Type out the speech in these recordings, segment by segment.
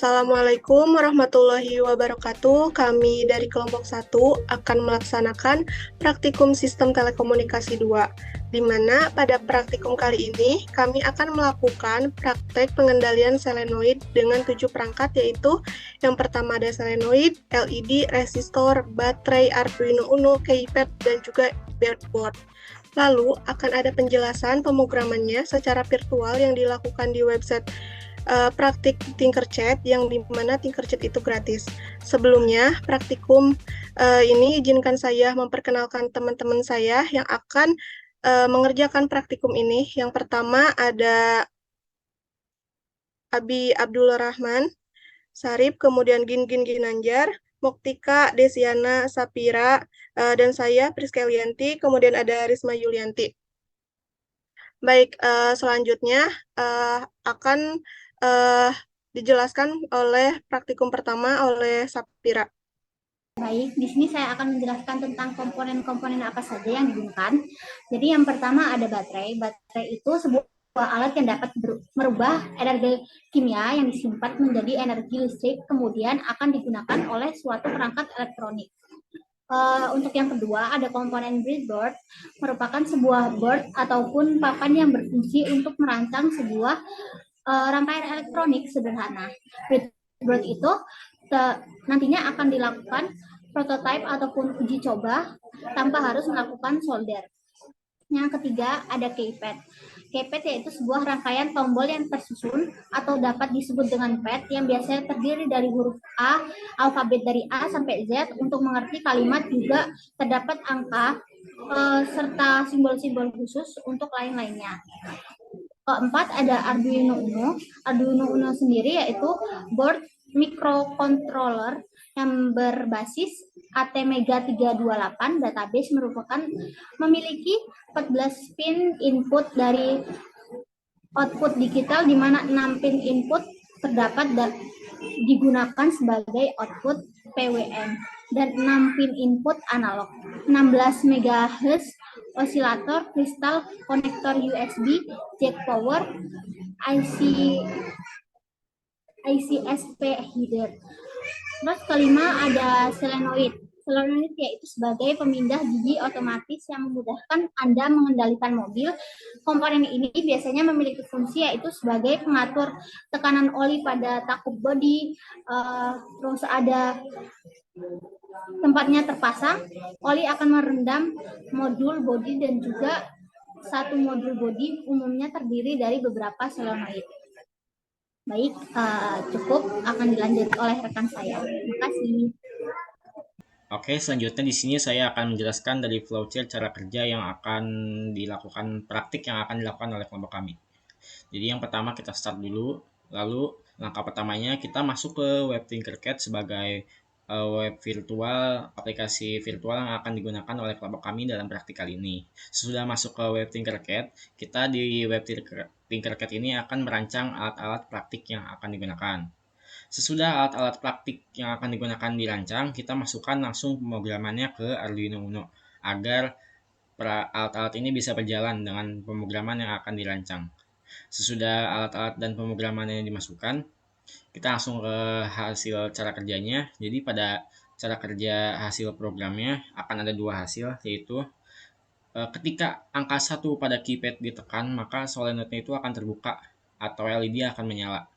Assalamualaikum warahmatullahi wabarakatuh. Kami dari kelompok 1 akan melaksanakan praktikum sistem telekomunikasi 2, di mana pada praktikum kali ini kami akan melakukan praktek pengendalian selenoid dengan 7 perangkat, yaitu yang pertama ada selenoid, LED, resistor, baterai, Arduino Uno, keypad, dan juga breadboard. Lalu akan ada penjelasan pemrogramannya secara virtual yang dilakukan di website praktik Tinkercad, yang dimana Tinkercad itu gratis. Sebelumnya, praktikum ini izinkan saya memperkenalkan teman-teman saya yang akan mengerjakan praktikum ini. Yang pertama ada Abi Abdul Rahman Sarip, kemudian Gin Ginanjar, Muktika Desiana Sapira, dan saya Priska Elianti, kemudian ada Risma Yulianti. Baik, selanjutnya akan uh, dijelaskan oleh praktikum pertama oleh Sapira. Baik, di sini saya akan menjelaskan tentang komponen-komponen apa saja yang digunakan. Jadi yang pertama ada baterai. Baterai itu sebuah alat yang dapat merubah energi kimia yang disimpan menjadi energi listrik, kemudian akan digunakan oleh suatu perangkat elektronik. Untuk yang kedua ada komponen breadboard, merupakan sebuah board ataupun papan yang berfungsi untuk merancang sebuah rangkaian elektronik sederhana. Breadboard itu nantinya akan dilakukan prototipe ataupun uji coba tanpa harus melakukan solder. Yang ketiga ada keypad. Keypad yaitu sebuah rangkaian tombol yang tersusun atau dapat disebut dengan pad yang biasanya terdiri dari huruf A, alfabet dari A sampai Z. Untuk mengerti kalimat juga terdapat angka serta simbol-simbol khusus untuk lain-lainnya. Keempat ada Arduino Uno. Arduino Uno sendiri yaitu board microcontroller yang berbasis ATmega 328 database, merupakan memiliki 14 pin input dari output digital, di mana 6 pin input terdapat digunakan sebagai output PWM dan 6 pin input analog. 16 MHz osilator, kristal, konektor USB, jack power, ICSP header. Terus kelima ada solenoid. Solenoid yaitu sebagai pemindah gigi otomatis yang memudahkan Anda mengendalikan mobil. Komponen ini biasanya memiliki fungsi yaitu sebagai pengatur tekanan oli pada takup bodi, terus ada tempatnya terpasang, oli akan merendam modul bodi, dan juga satu modul bodi umumnya terdiri dari beberapa solenoid. Baik, cukup, akan dilanjut oleh rekan saya. Terima kasih. Oke, selanjutnya di sini saya akan menjelaskan dari flowchart cara kerja yang akan dilakukan, praktik yang akan dilakukan oleh kelompok kami. Jadi yang pertama kita start dulu, lalu langkah pertamanya kita masuk ke web Tinkercad sebagai web virtual, aplikasi virtual yang akan digunakan oleh kelompok kami dalam praktik kali ini. Sesudah masuk ke web Tinkercad, kita di web Tinkercad ini akan merancang alat-alat praktik yang akan digunakan. Sesudah alat-alat praktik yang akan digunakan dirancang, kita masukkan langsung pemrogramannya ke Arduino Uno agar alat-alat ini bisa berjalan dengan pemrograman yang akan dirancang. Sesudah alat-alat dan pemrogramannya dimasukkan, kita langsung ke hasil cara kerjanya. Jadi pada cara kerja hasil programnya akan ada dua hasil, yaitu ketika angka 1 pada keypad ditekan, maka solenoidnya itu akan terbuka atau LED akan menyala.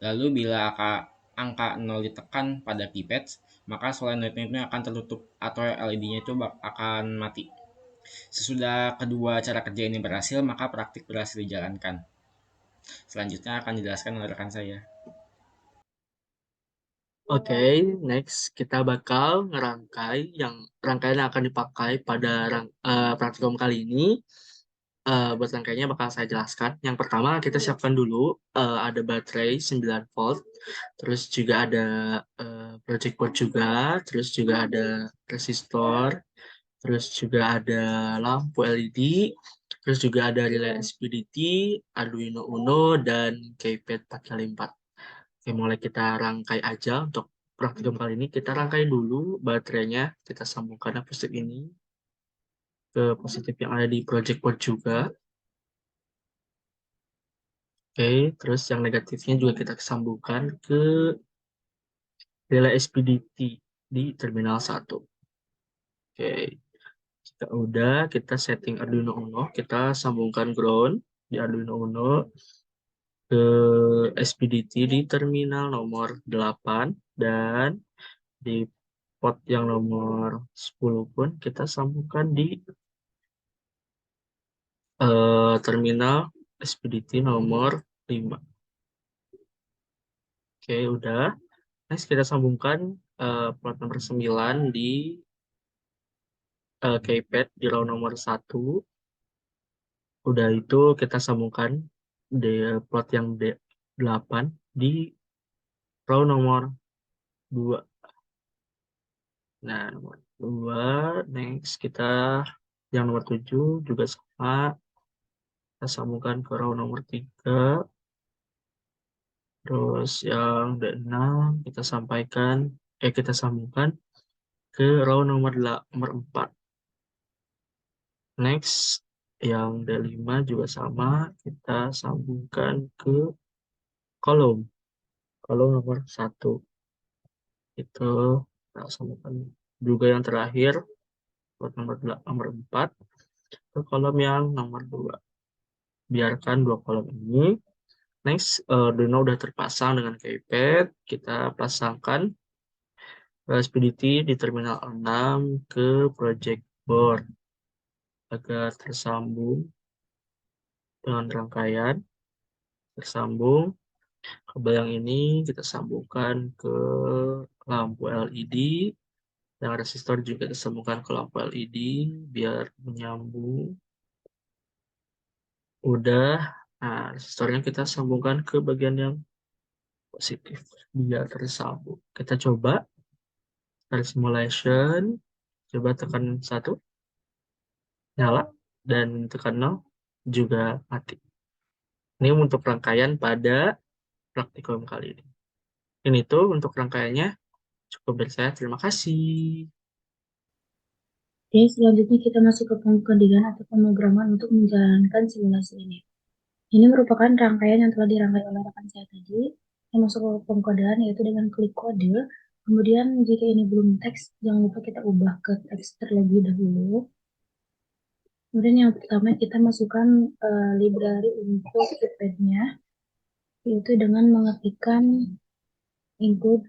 Lalu bila angka 0 ditekan pada keypad, maka solenoidnya itu akan tertutup atau LED-nya itu akan mati. Sesudah kedua cara kerja ini berhasil, maka praktik berhasil dijalankan. Selanjutnya akan dijelaskan oleh rekan saya. Oke, next kita bakal ngerangkai rangkaian yang akan dipakai pada praktikum kali ini. Buat rangkaiannya bakal saya jelaskan. Yang pertama kita siapkan dulu ada baterai 9 volt, terus juga ada project board juga, terus juga ada resistor, terus juga ada lampu LED, terus juga ada relay SPDT, Arduino Uno, dan keypad 4x4. Oke, mulai kita rangkai aja. Untuk praktikum kali ini kita rangkai dulu baterainya, kita sambungkan positif ini ke positif yang ada di project board juga. Oke, terus yang negatifnya juga kita sambungkan ke Pilih SPDT di terminal 1. Oke, jika udah, kita setting Arduino Uno, kita sambungkan ground di Arduino Uno ke SPDT di terminal nomor 8, dan di port yang nomor 10 pun kita sambungkan di terminal SPDT nomor 5. Oke, udah. Next, kita sambungkan port nomor 9 di keypad di row nomor 1. Udah itu kita sambungkan di plot yang D8 di row nomor 2. Nah, nomor 2. Next, kita yang nomor 7 juga sama. Kita sambungkan ke row nomor 3. Terus yang D6 kita sambungkan ke row nomor 4. Next, yang D5 juga sama, kita sambungkan ke kolom nomor 1. Itu kita sambungkan juga yang terakhir buat nomor 4 ke kolom yang nomor 2. Biarkan 2 kolom ini. Next, Arduino udah terpasang dengan keypad. Kita pasangkan SPDT di terminal 6 ke project board agar tersambung dengan rangkaian. Tersambung. Kabel yang ini kita sambungkan ke lampu LED. Yang resistor juga disambungkan ke lampu LED biar menyambung. Udah. Nah, resistornya kita sambungkan ke bagian yang positif biar tersambung. Kita coba dari simulation. Coba tekan 1, nyala, dan tekan 0 juga mati. Ini untuk rangkaian pada praktikum kali ini. Ini tuh untuk rangkaiannya. Cukup dari saya. Terima kasih. Oke, selanjutnya kita masuk ke pengkodean atau pemrograman untuk menjalankan simulasi ini. Ini merupakan rangkaian yang telah dirangkai oleh rekan saya tadi, yang masuk ke pengkodean yaitu dengan klik kode. Kemudian jika ini belum teks, jangan lupa kita ubah ke teks terlebih dahulu. Kemudian yang pertama kita masukkan library untuk keypad-nya, yaitu dengan mengetikkan include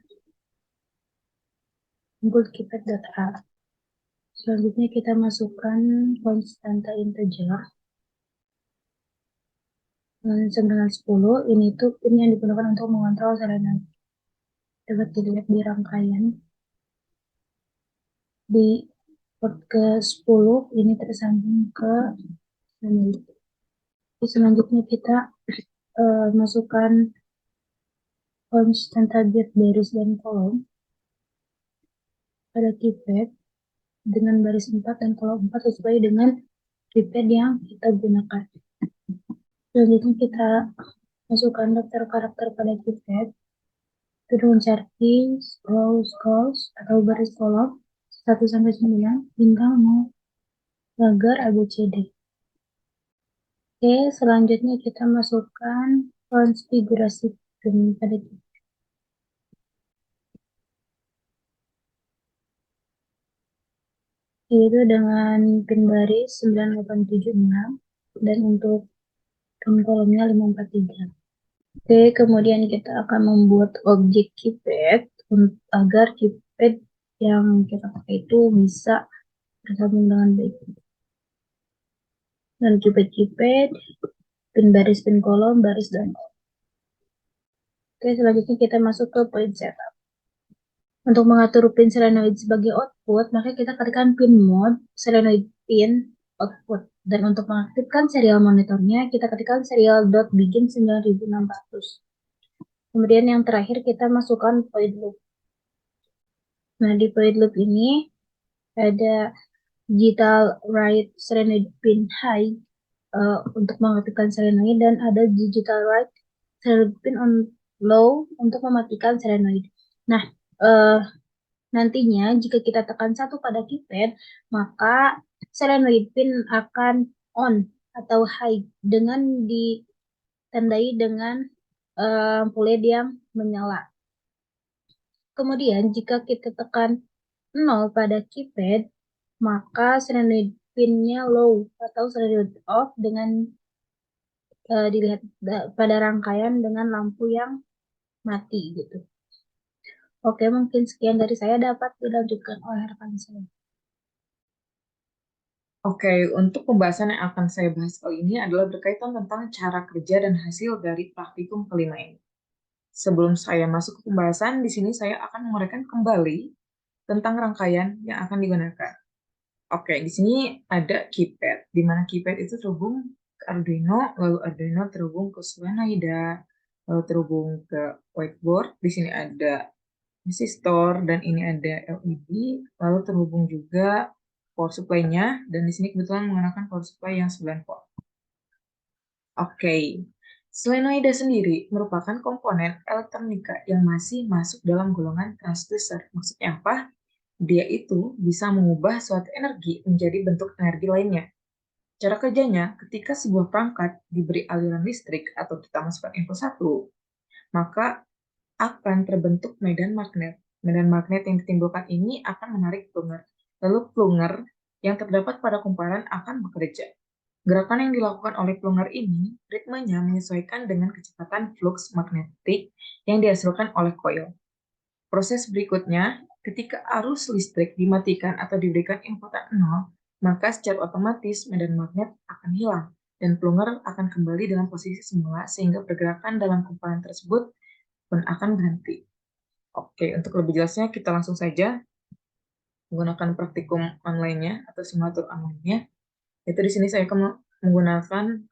keypad.a. Selanjutnya kita masukkan konstanta integer 910. Ini tuh pin yang digunakan untuk mengontrol solenoid. Dapat dilihat di rangkaian. Di port ke-10 ini tersambung ke solenoid. Selanjutnya kita masukkan konstanta bit baris dan kolom pada keypad dengan baris 4 dan kolom 4 sesuai dengan keypad yang kita gunakan. Selanjutnya kita masukkan daftar karakter pada keypad itu dengan cari rows atau baris kolom 1-9 bintang 0 pagar ABCD. Oke, selanjutnya kita masukkan konfigurasi pin pada keypad. Yaitu dengan pin baris 9876 dan untuk pin kolomnya 543. Oke, kemudian kita akan membuat objek keypad agar keypad yang kita pakai itu bisa tersambung dengan baik. Dan keypad, pin baris, pin kolom, baris, dan kolom. Oke, selanjutnya kita masuk ke point setup. Untuk mengatur pin solenoid sebagai output, maka kita ketikkan pin mode solenoid pin output. Dan untuk mengaktifkan serial monitornya, kita ketikkan serial.begin 9600. Kemudian yang terakhir kita masukkan void loop. Nah, di void loop ini ada digital write solenoid pin high untuk mengaktifkan solenoid, dan ada digital write solenoid pin on low untuk mematikan solenoid. Nah, nantinya jika kita tekan 1 pada keypad, maka solenoid pin akan on atau high dengan ditandai dengan lampu LED yang menyala. Kemudian jika kita tekan 0 pada keypad, maka solenoid pin-nya low atau solenoid off dengan dilihat pada rangkaian dengan lampu yang mati gitu. Oke, mungkin sekian dari saya, dapat dilanjutkan oleh rekan saya. Oke, untuk pembahasan yang akan saya bahas kali ini adalah berkaitan tentang cara kerja dan hasil dari praktikum kelima ini. Sebelum saya masuk ke pembahasan, di sini saya akan menguraikan kembali tentang rangkaian yang akan digunakan. Oke, di sini ada keypad, di mana keypad itu terhubung ke Arduino, lalu Arduino terhubung ke solenoida, lalu terhubung ke whiteboard. Di sini ada resistor dan ini ada LED, lalu terhubung juga power supply-nya, dan di sini kebetulan menggunakan power supply yang 9 volt. Oke, solenoida sendiri merupakan komponen elektronika yang masih masuk dalam golongan transducer. Maksudnya apa? Dia itu bisa mengubah suatu energi menjadi bentuk energi lainnya. Cara kerjanya, ketika sebuah perangkat diberi aliran listrik atau kita masukkan input 1, maka akan terbentuk medan magnet. Medan magnet yang ditimbulkan ini akan menarik plunger. Lalu plunger yang terdapat pada kumparan akan bekerja. Gerakan yang dilakukan oleh plunger ini, ritmenya menyesuaikan dengan kecepatan flux magnetik yang dihasilkan oleh coil. Proses berikutnya, ketika arus listrik dimatikan atau diberikan inputan 0, maka secara otomatis medan magnet akan hilang dan plunger akan kembali dalam posisi semula sehingga pergerakan dalam kumparan tersebut pun akan berhenti. Oke, untuk lebih jelasnya kita langsung saja menggunakan praktikum online-nya atau simulator online-nya. Itu di sini saya akan menggunakan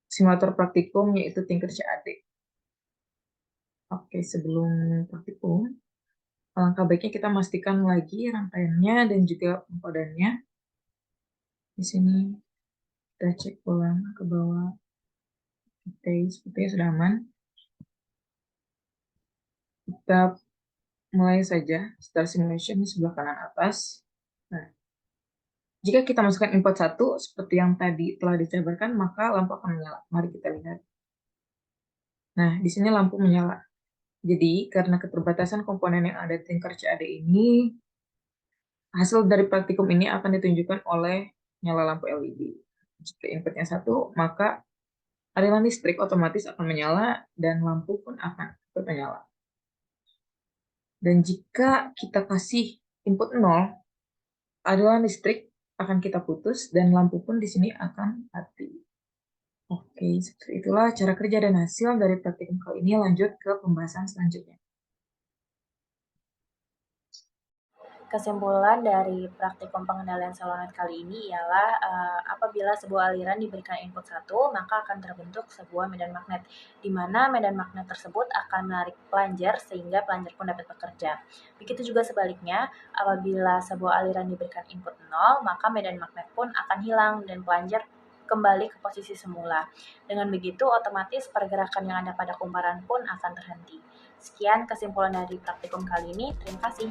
simulator praktikum yaitu Tinkercad. Oke, sebelum praktikum, alangkah baiknya kita pastikan lagi rangkaiannya dan juga pengkodannya. Di sini kita cek ulang ke bawah. Oke, sepertinya sudah aman. Kita mulai saja start simulation di sebelah kanan atas. Nah, jika kita masukkan input 1 seperti yang tadi telah dijabarkan, maka lampu akan menyala. Mari kita lihat. Nah, di sini lampu menyala. Jadi, karena keterbatasan komponen yang ada di Tinkercad ini, hasil dari praktikum ini akan ditunjukkan oleh nyala lampu LED. Jika inputnya 1, maka aliran listrik otomatis akan menyala dan lampu pun akan menyala. Dan jika kita kasih input 0, aliran listrik akan kita putus dan lampu pun di sini akan mati. Oke, seperti itulah cara kerja dan hasil dari praktikum kali ini. Lanjut ke pembahasan selanjutnya. Kesimpulan dari praktikum pengendalian solenoid kali ini ialah apabila sebuah aliran diberikan input 1, maka akan terbentuk sebuah medan magnet, di mana medan magnet tersebut akan menarik plunger sehingga plunger pun dapat bekerja. Begitu juga sebaliknya, apabila sebuah aliran diberikan input 0, maka medan magnet pun akan hilang dan plunger kembali ke posisi semula. Dengan begitu, otomatis pergerakan yang ada pada kumparan pun akan terhenti. Sekian kesimpulan dari praktikum kali ini. Terima kasih.